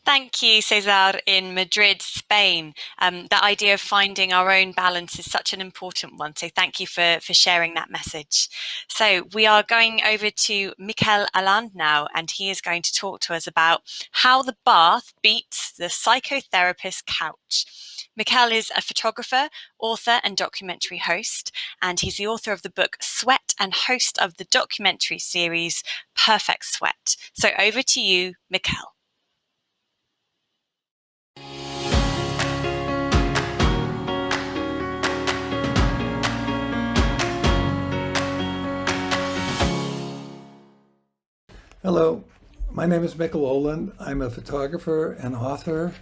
Thank you, Cesar, in Madrid, Spain. The idea of finding our own balance is such an important one. So thank you for sharing that message. So we are going over to Mikkel Aaland now, and he is going to talk to us about how the bath beats the psychotherapist couch. Mikkel is a photographer, author, and documentary host, and he's the author of the book Sweat and host of the documentary series Perfect Sweat. So over to you, Mikkel. Hello, my name is Mikkel Aaland. I'm a photographer and author,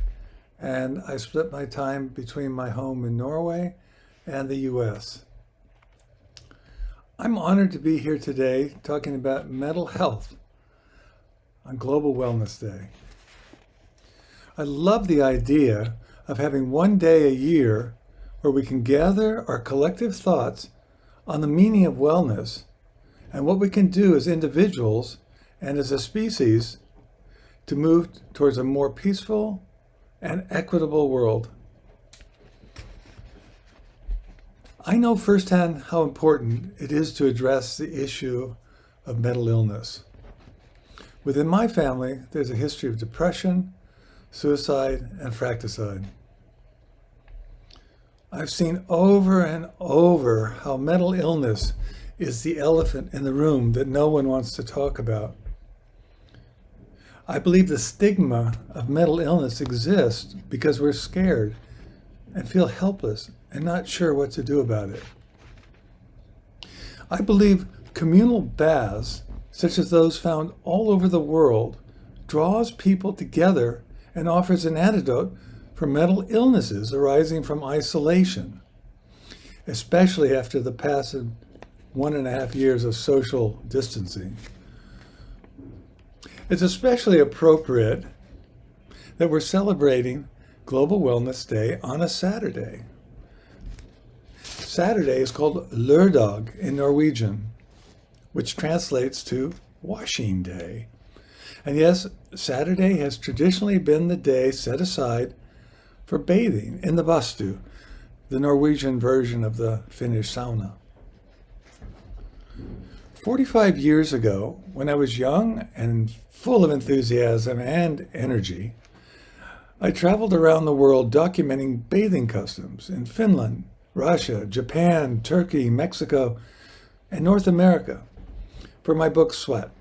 and I split my time between my home in Norway and the US. I'm honored to be here today talking about mental health on Global Wellness Day. I love the idea of having one day a year where we can gather our collective thoughts on the meaning of wellness and what we can do as individuals and as a species to move towards a more peaceful and equitable world. I know firsthand how important it is to address the issue of mental illness. Within my family, there's a history of depression, suicide, and fratricide. I've seen over and over how mental illness is the elephant in the room that no one wants to talk about. I believe the stigma of mental illness exists because we're scared and feel helpless and not sure what to do about it. I believe communal baths, such as those found all over the world, draws people together and offers an antidote for mental illnesses arising from isolation, especially after the past 1.5 years of social distancing. It's especially appropriate that we're celebrating Global Wellness Day on a Saturday. Saturday is called Lørdag in Norwegian, which translates to washing day. And yes, Saturday has traditionally been the day set aside for bathing in the bastu, the Norwegian version of the Finnish sauna. 45 years ago, when I was young and full of enthusiasm and energy, I traveled around the world documenting bathing customs in Finland, Russia, Japan, Turkey, Mexico, and North America for my book Sweat.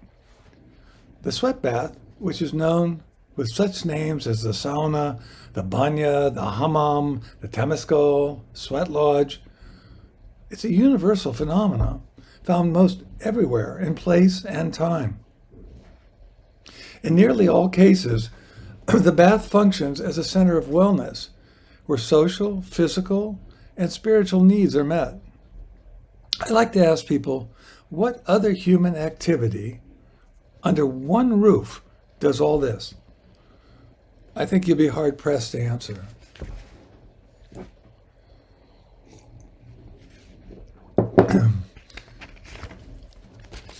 The sweat bath, which is known with such names as the sauna, the banya, the hammam, the temescal, sweat lodge, it's a universal phenomenon found most everywhere in place and time. In nearly all cases, the bath functions as a center of wellness, where social, physical, and spiritual needs are met. I like to ask people, what other human activity under one roof does all this? I think you'll be hard-pressed to answer.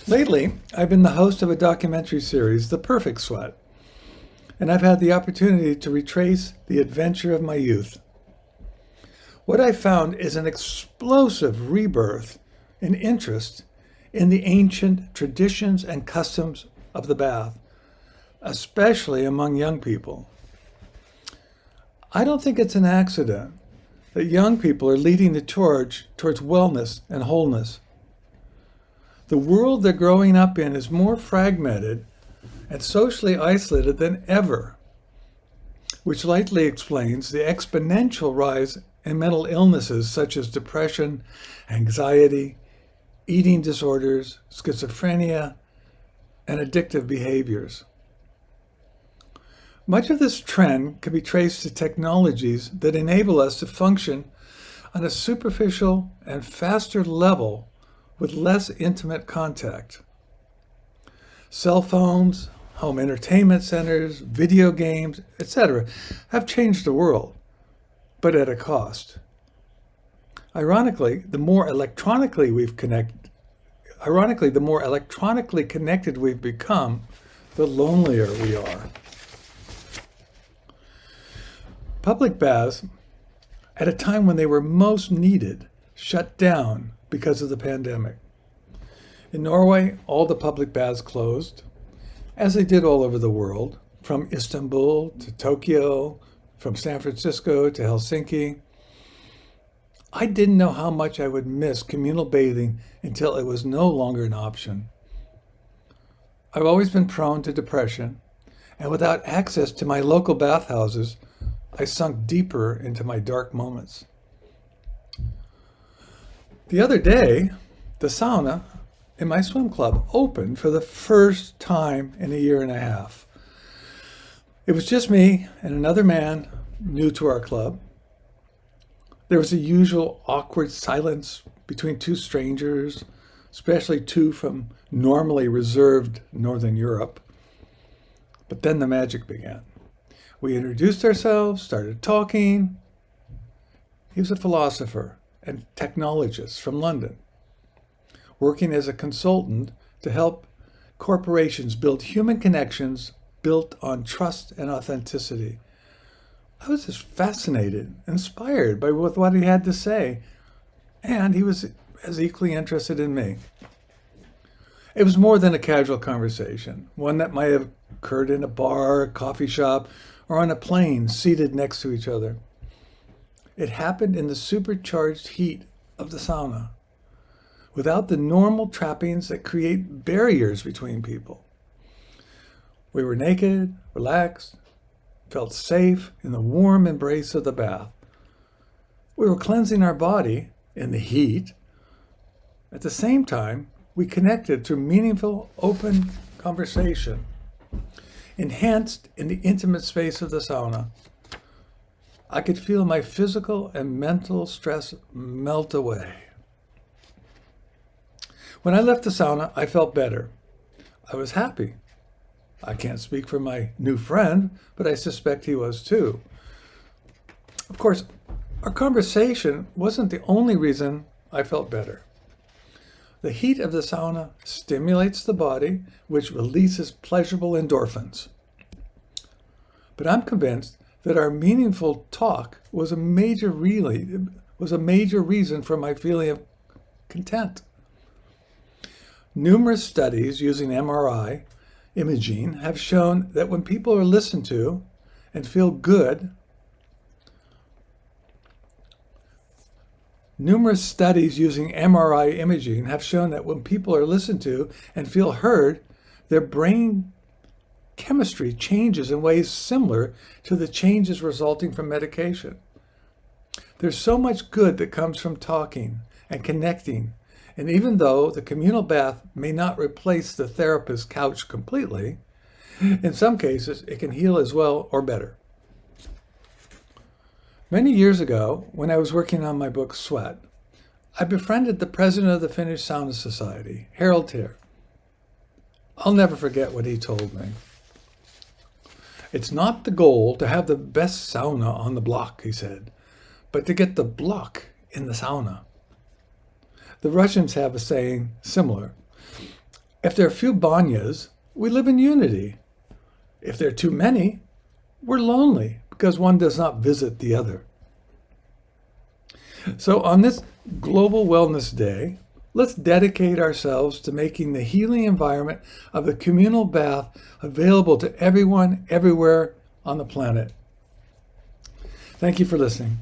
Lately, I've been the host of a documentary series, The Perfect Sweat, and I've had the opportunity to retrace the adventure of my youth. What I found is an explosive rebirth in interest in the ancient traditions and customs of the bath, especially among young people. I don't think it's an accident that young people are leading the charge towards wellness and wholeness. The world they're growing up in is more fragmented and socially isolated than ever, which likely explains the exponential rise in mental illnesses such as depression, anxiety, eating disorders, schizophrenia, and addictive behaviors. Much of this trend can be traced to technologies that enable us to function on a superficial and faster level with less intimate contact. Cell phones, home entertainment centers, video games, etc. have changed the world, but at a cost. Ironically, the more electronically connected we've become, the lonelier we are. Public baths, at a time when they were most needed, shut down because of the pandemic. In Norway, all the public baths closed, as they did all over the world, from Istanbul to Tokyo, from San Francisco to Helsinki. I didn't know how much I would miss communal bathing until it was no longer an option. I've always been prone to depression, and without access to my local bathhouses, I sunk deeper into my dark moments. The other day, the sauna in my swim club opened for the first time in a year and a half. It was just me and another man new to our club. There was the usual awkward silence between two strangers, especially two from normally reserved Northern Europe. But then the magic began. We introduced ourselves, started talking. He was a philosopher and technologist from London, working as a consultant to help corporations build human connections built on trust and authenticity. I was just fascinated, inspired by what he had to say, and he was as equally interested in me. It was more than a casual conversation, one that might have occurred in a bar, coffee shop, or on a plane seated next to each other. It happened in the supercharged heat of the sauna, without the normal trappings that create barriers between people. We were naked, relaxed, felt safe in the warm embrace of the bath. We were cleansing our body in the heat. At the same time, we connected through meaningful, open conversation, enhanced in the intimate space of the sauna. I could feel my physical and mental stress melt away. When I left the sauna, I felt better. I was happy. I can't speak for my new friend, but I suspect he was too. Of course, our conversation wasn't the only reason I felt better. The heat of the sauna stimulates the body, which releases pleasurable endorphins. But I'm convinced that our meaningful talk was a major reason for my feeling of content. Numerous studies using MRI imaging have shown that when people are listened to and feel good, numerous studies using MRI imaging have shown that when people are listened to and feel heard, their brain chemistry changes in ways similar to the changes resulting from medication. There's so much good that comes from talking and connecting, and even though the communal bath may not replace the therapist's couch completely, in some cases it can heal as well or better. Many years ago, when I was working on my book Sweat, I befriended the president of the Finnish Sauna Society, Harold Tier. I'll never forget what he told me. It's not the goal to have the best sauna on the block, he said, but to get the block in the sauna. The Russians have a saying similar. If there are few banyas, we live in unity. If there are too many, we're lonely because one does not visit the other. So on this Global Wellness Day, let's dedicate ourselves to making the healing environment of the communal bath available to everyone, everywhere on the planet. Thank you for listening.